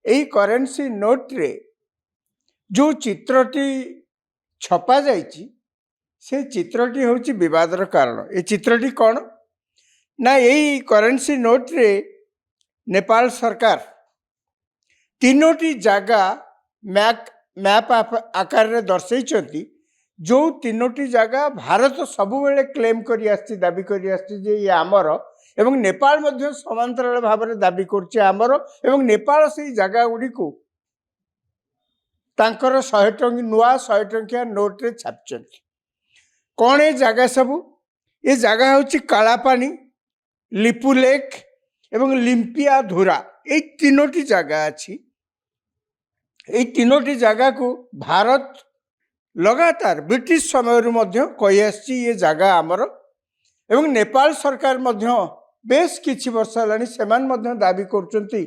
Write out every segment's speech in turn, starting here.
এই কରେନ୍ସି ନୋଟ୍ରେ ଯେଉଁ ଚିତ୍ରଟି ଛପା ଯାଇଛି ସେ ଚିତ୍ରଟି ହେଉଛି ବିବାଦର କାରଣ। ଏ ଚିତ୍ରଟି କ'ଣ ନା, ଏଇ କରେନ୍ସି ନୋଟ୍ରେ ନେପାଳ ସରକାର ତିନୋଟି ଜାଗା ମ୍ୟାପ୍ ଆକାରରେ ଦର୍ଶାଇଛନ୍ତି, ଯେଉଁ ତିନୋଟି ଜାଗା ଭାରତ ସବୁବେଳେ କ୍ଲେମ୍ କରି ଆସିଛି, ଦାବି କରି ଆସିଛି ଯେ ଇଏ ଆମର, ଏବଂ ନେପାଳ ମଧ୍ୟ ସମାନ୍ତରାଳ ଭାବରେ ଦାବି କରୁଛି ଆମର, ଏବଂ ନେପାଳ ସେଇ ଜାଗା ଗୁଡ଼ିକୁ ତାଙ୍କର 100 ଟଙ୍କିଆ ନୋଟ୍ରେ ଛାପିଛନ୍ତି। କ'ଣ ଏ ଜାଗା ସବୁ? ଏ ଜାଗା ହେଉଛି କାଳାପାନି, ଲିପୁ ଲେକ୍ ଏବଂ ଲିମ୍ପିଆ ଧୁରା। ଏଇ ତିନୋଟି ଜାଗା ଅଛି। এই ତିନୋଟି ଜାଗାକୁ ଭାରତ ଲଗାତାର ବ୍ରିଟିଶ ସମୟରୁ ମଧ୍ୟ କହି ଆସିଛି ଏ ଜାଗା ଆମର, ଏବଂ ନେପାଳ ସରକାର ମଧ୍ୟ ବେଶ କିଛି ବର୍ଷ ହେଲାଣି ସେମାନେ ମଧ୍ୟ ଦାବି କରୁଛନ୍ତି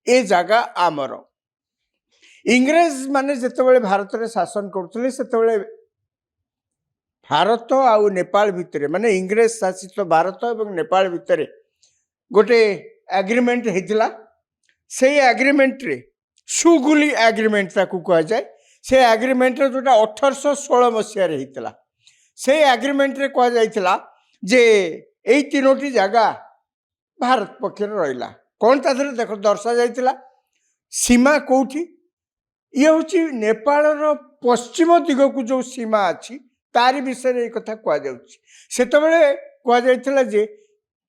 ଏ ଜାଗା ଆମର। ଇଂରେଜ ମାନେ ଯେତେବେଳେ ଭାରତରେ ଶାସନ କରୁଥିଲେ ସେତେବେଳେ ଭାରତ ଆଉ ନେପାଳ ଭିତରେ, ମାନେ ଇଂରେଜ ଶାସିତ ଭାରତ ଏବଂ ନେପାଳ ଭିତରେ ଗୋଟେ ଆଗ୍ରିମେଣ୍ଟ ହେଇଥିଲା। ସେଇ ଆଗ୍ରିମେଣ୍ଟରେ ସୁଗୁଲି ଆଗ୍ରିମେଣ୍ଟ ତାକୁ କୁହାଯାଏ। ସେ ଆଗ୍ରିମେଣ୍ଟରେ ଯେଉଁଟା 1816 ମସିହାରେ ହେଇଥିଲା, ସେଇ ଆଗ୍ରିମେଣ୍ଟରେ କୁହାଯାଇଥିଲା ଯେ ଏଇ ତିନୋଟି ଜାଗା ଭାରତ ପକ୍ଷରେ ରହିଲା। କ'ଣ ତା ଦେହରେ ଦେଖ ଦର୍ଶାଯାଇଥିଲା? ସୀମା କେଉଁଠି? ଇଏ ହେଉଛି ନେପାଳର ପଶ୍ଚିମ ଦିଗକୁ ଯେଉଁ ସୀମା ଅଛି ତାରି ବିଷୟରେ ଏଇ କଥା କୁହାଯାଉଛି। ସେତେବେଳେ କୁହାଯାଇଥିଲା ଯେ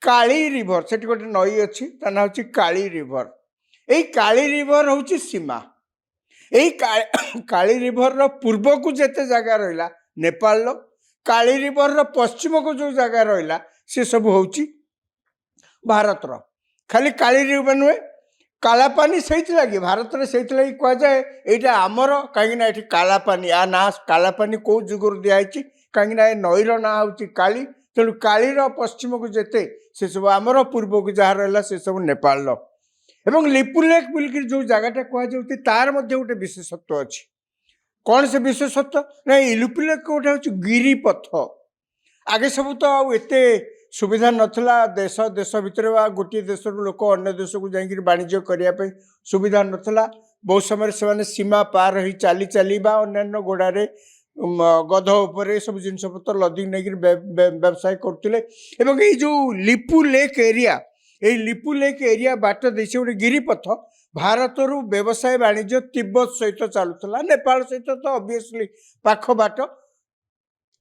କାଳି ରିଭର, ସେଠି ଗୋଟେ ନଈ ଅଛି, ତା ନାଁ ହେଉଛି କାଳି ରିଭର। ଏଇ କାଳି ରିଭର ହେଉଛି ସୀମା। ଏଇ କାଳି ରିଭରର ପୂର୍ବକୁ ଯେତେ ଜାଗା ରହିଲା ନେପାଳର, କାଳି ରିଭରର ପଶ୍ଚିମକୁ ଯେଉଁ ଜାଗା ରହିଲା ସେ ସବୁ ହେଉଛି ଭାରତର। ଖାଲି କାଳି ରିଭର ନୁହେଁ, କାଳାପାନି ସେଇଥିଲାଗି ଭାରତରେ, ସେଇଥିଲାଗି କୁହାଯାଏ ଏଇଟା ଆମର, କାହିଁକିନା ଏଠି କାଳାପାନି, ଆ ନାଁ କାଳାପାନି କେଉଁ ଯୁଗରୁ ଦିଆହେଇଛି, କାହିଁକିନା ଏ ନଈର ନାଁ ହେଉଛି କାଳି, ତେଣୁ କାଳିର ପଶ୍ଚିମକୁ ଯେତେ ସେସବୁ ଆମର, ପୂର୍ବକୁ ଯାହା ରହିଲା ସେସବୁ ନେପାଳର। ଏବଂ ଲିପୁ ଲେକ୍ ବୋଲିକି ଯେଉଁ ଜାଗାଟା କୁହାଯାଉଛି ତାର ମଧ୍ୟ ଗୋଟେ ବିଶେଷତ୍ୱ ଅଛି। କ'ଣ ସେ ବିଶେଷତ୍ୱ? ନା ଏଇ ଲିପୁ ଲେକ୍ ଗୋଟେ ହେଉଛି ଗିରିପଥ। ଆଗେ ସବୁ ତ ଆଉ ଏତେ ସୁବିଧା ନଥିଲା, ଦେଶ ଭିତରେ ବା ଗୋଟିଏ ଦେଶରୁ ଲୋକ ଅନ୍ୟ ଦେଶକୁ ଯାଇକିରି ବାଣିଜ୍ୟ କରିବା ପାଇଁ ସୁବିଧା ନଥିଲା। ବହୁତ ସମୟରେ ସେମାନେ ସୀମା ପାର ହେଇ ଚାଲି ଚାଲି ବା ଅନ୍ୟାନ୍ୟ ଘୋଡ଼ାରେ, ଗଧ ଉପରେ ଏସବୁ ଜିନିଷପତ୍ର ଲଦିକି ନେଇକିରି ବ୍ୟବସାୟ କରୁଥିଲେ। ଏବଂ ଏଇ ଯେଉଁ ଲିପୁ ଲେକ୍ ଏରିଆ, এই ଲିପୁ ଲେକ୍ ଏରିଆ ବାଟ ଦେଇ ସେ ଗୋଟେ ଗିରିପଥ, ଭାରତରୁ ବ୍ୟବସାୟ ବାଣିଜ୍ୟ ତିବ୍ବତ ସହିତ ଚାଲୁଥିଲା। ନେପାଳ ସହିତ ତ ଅବଭିୟସଲି ପାଖ ବାଟ,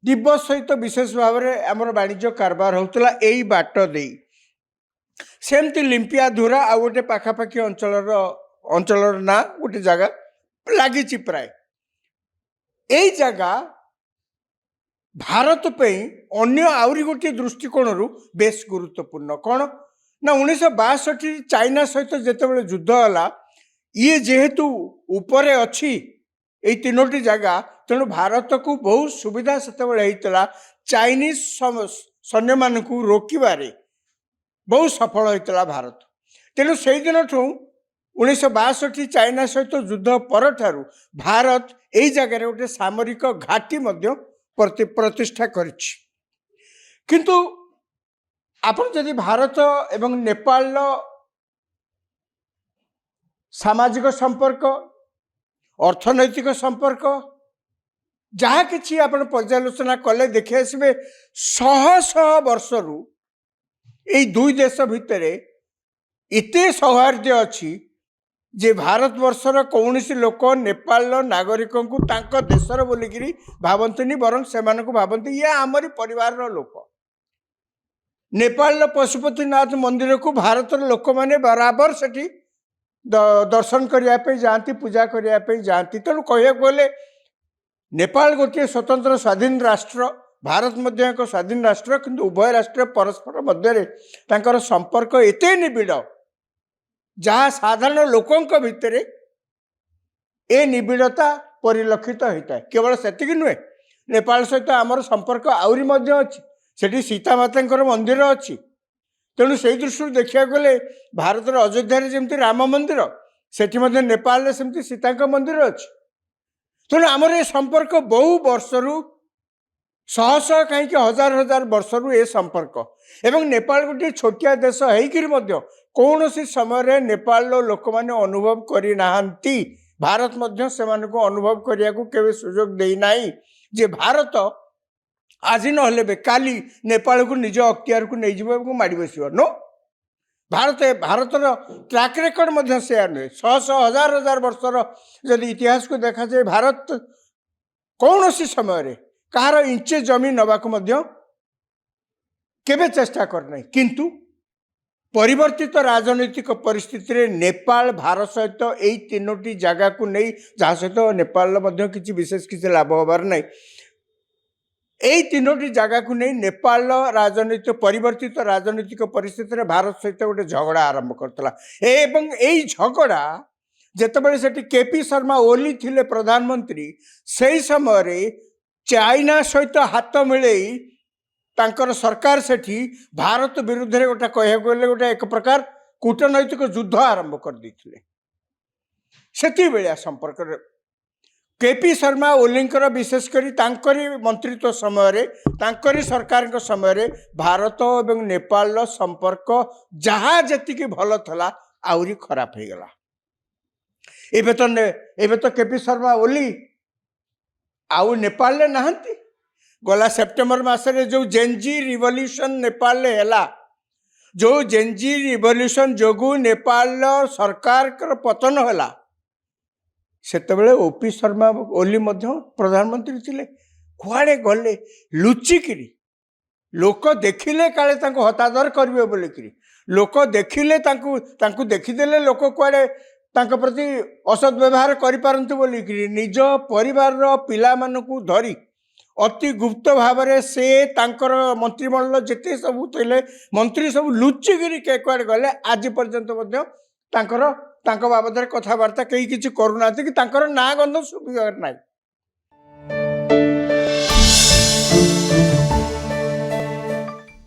ତିବ୍ବତ ସହିତ ବିଶେଷ ଭାବରେ ଆମର ବାଣିଜ୍ୟ କାରବାର ହେଉଥିଲା ଏଇ ବାଟ ଦେଇ। ସେମିତି ଲିମ୍ପିଆ ଧୁରା ଆଉ ଗୋଟେ ପାଖାପାଖି ଅଞ୍ଚଳର ନାଁ, ଗୋଟେ ଜାଗା ଲାଗିଛି ପ୍ରାୟ। ଏଇ ଜାଗା ଭାରତ ପାଇଁ ଅନ୍ୟ ଆହୁରି ଗୋଟିଏ ଦୃଷ୍ଟିକୋଣରୁ ବେଶ ଗୁରୁତ୍ୱପୂର୍ଣ୍ଣ। କ'ଣ ନା, 1962 ଚାଇନା ସହିତ ଯେତେବେଳେ ଯୁଦ୍ଧ ହେଲା, ଇଏ ଯେହେତୁ ଉପରେ ଅଛି ଏଇ ତିନୋଟି ଜାଗା, ତେଣୁ ଭାରତକୁ ବହୁତ ସୁବିଧା ସେତେବେଳେ ହେଇଥିଲା ଚାଇନିଜ ସୈନ୍ୟମାନଙ୍କୁ ରୋକିବାରେ ବହୁତ ସଫଳ ହୋଇଥିଲା ଭାରତ। ତେଣୁ ସେଇଦିନଠୁ 1962 ଚାଇନା ସହିତ ଯୁଦ୍ଧ ପରଠାରୁ ଭାରତ ଏଇ ଜାଗାରେ ଗୋଟେ ସାମରିକ ଘାଟି ମଧ୍ୟ ପ୍ରତିଷ୍ଠା କରିଛି। କିନ୍ତୁ ଆପଣ ଯଦି ଭାରତ ଏବଂ ନେପାଳର ସାମାଜିକ ସମ୍ପର୍କ, ଅର୍ଥନୈତିକ ସମ୍ପର୍କ ଯାହା କିଛି ଆପଣ ପର୍ଯ୍ୟାଲୋଚନା କଲେ ଦେଖି ଆସିବେ, ଶହ ଶହ ବର୍ଷରୁ ଏଇ ଦୁଇ ଦେଶ ଭିତରେ ଏତେ ସୌହାର୍ଦ୍ଦ୍ୟ ଅଛି ଯେ ଭାରତବର୍ଷର କୌଣସି ଲୋକ ନେପାଳର ନାଗରିକଙ୍କୁ ତାଙ୍କ ଦେଶର ବୋଲିକିରି ଭାବନ୍ତିନି, ବରଂ ସେମାନଙ୍କୁ ଭାବନ୍ତି ଇଏ ଆମରି ପରିବାରର ଲୋକ। ନେପାଳର ପଶୁପତିନାଥ ମନ୍ଦିରକୁ ଭାରତର ଲୋକମାନେ ବରାବର ସେଠି ଦର୍ଶନ କରିବା ପାଇଁ ଯାଆନ୍ତି, ପୂଜା କରିବା ପାଇଁ ଯାଆନ୍ତି। ତେଣୁ କହିବାକୁ ଗଲେ ନେପାଳ ଗୋଟିଏ ସ୍ୱତନ୍ତ୍ର ସ୍ୱାଧୀନ ରାଷ୍ଟ୍ର, ଭାରତ ମଧ୍ୟ ଏକ ସ୍ୱାଧୀନ ରାଷ୍ଟ୍ର, କିନ୍ତୁ ଉଭୟ ରାଷ୍ଟ୍ର ପରସ୍ପର ମଧ୍ୟରେ ତାଙ୍କର ସମ୍ପର୍କ ଏତେ ନିବିଡ଼ ଯାହା ସାଧାରଣ ଲୋକଙ୍କ ଭିତରେ ଏ ନିବିଡ଼ତା ପରିଲକ୍ଷିତ ହୋଇଥାଏ। କେବଳ ସେତିକି ନୁହେଁ, ନେପାଳ ସହିତ ଆମର ସମ୍ପର୍କ ଆହୁରି ମଧ୍ୟ ଅଛି। ସେଠି ସୀତାମାତାଙ୍କର ମନ୍ଦିର ଅଛି। ତେଣୁ ସେଇ ଦୃଷ୍ଟିରୁ ଦେଖିବାକୁ ଗଲେ ଭାରତର ଅଯୋଧ୍ୟାରେ ଯେମିତି ରାମ ମନ୍ଦିର, ସେଠି ମଧ୍ୟ ନେପାଳରେ ସେମିତି ସୀତାଙ୍କ ମନ୍ଦିର ଅଛି। ତେଣୁ ଆମର ଏ ସମ୍ପର୍କ ବହୁ ବର୍ଷରୁ, ଶହ ଶହ କାହିଁକି ହଜାର ହଜାର ବର୍ଷରୁ ଏ ସମ୍ପର୍କ। ଏବଂ ନେପାଳ ଗୋଟିଏ ଛୋଟିଆ ଦେଶ ହେଇକିରି ମଧ୍ୟ कौन सी समय नेपाल लोक मैंने अनुभव करना भारत से अनुभव करने को केवे सुजोग देना जे भारत आज ना काली नेपाल को निज अख्तियार को नहीं माड़ बस नो भारतर ट्रैक रेकर्ड से नुहे शह शह हजार हजार वर्षर जदि इतिहास को देखा जाए भारत कौन सी समय कहार इंचे जमी नवाक केवे चेष्टा करना किंतु परिवर्तित राजनैतिक परिस्थिति रे नेपाल भारत सहित यही तीनोटी जगह को नहीं जहाँ सहित नेपाल किसी विशेष किसी लाभ हबार नहीं यही तीनोटी जगह को नहीं नेपाल राजनैतिक परिवर्तित राजनैतिक परिस्थिति रे भारत सहित गोटे झगड़ा आरंभ करता एवं यही झगड़ा जितेबाला से केपी शर्मा ओली थिले प्रधानमंत्री से समय चाइना सहित हाथ मिलई तांकर सरकार सेठी भारत विरुद्ध रे गोटे कह गोटे एक प्रकार कूटनैतिक युद्ध आरंभ कर देथिले सेती बेलिया संपर्क केपी शर्मा ओलींकर विशेषकर तांकरी मंत्रित्व समय तांकरी सरकार समय भारत और नेपाल संपर्क जहाँ जी भल था आहरी खराब हो गला एबे तो केपी शर्मा ओली आउ नेपाल नहांती गला सेप्टेम्बर मासरे जो जेनजी रिवोल्यूशन नेपाल हैला जो जेनजी रिवोल्यूशन जोगु नेपाल सरकार कर पतन हैला सेतेबेले ओपी शर्मा ओली मध्य प्रधानमंत्री थिले कुआड़े गले लुचिकी लोक देखिले काले तांको हतादर करिवे बोलिकी लोक देखिले तांको देखिदेले लोक कुआड़े तांको प्रति असद व्यवहार करि पारंतु बोलिकी निज परिवार रो पिला मानकु धरी अति गुप्त भाव से तांकर मंत्रिमंडल जिते सब थे मंत्री सब लुचिकी के कुआड़े गले आज पर्यंत बाबद कथबार्ता कहीं किसी करूना कि ना गंध सुबिगार ना।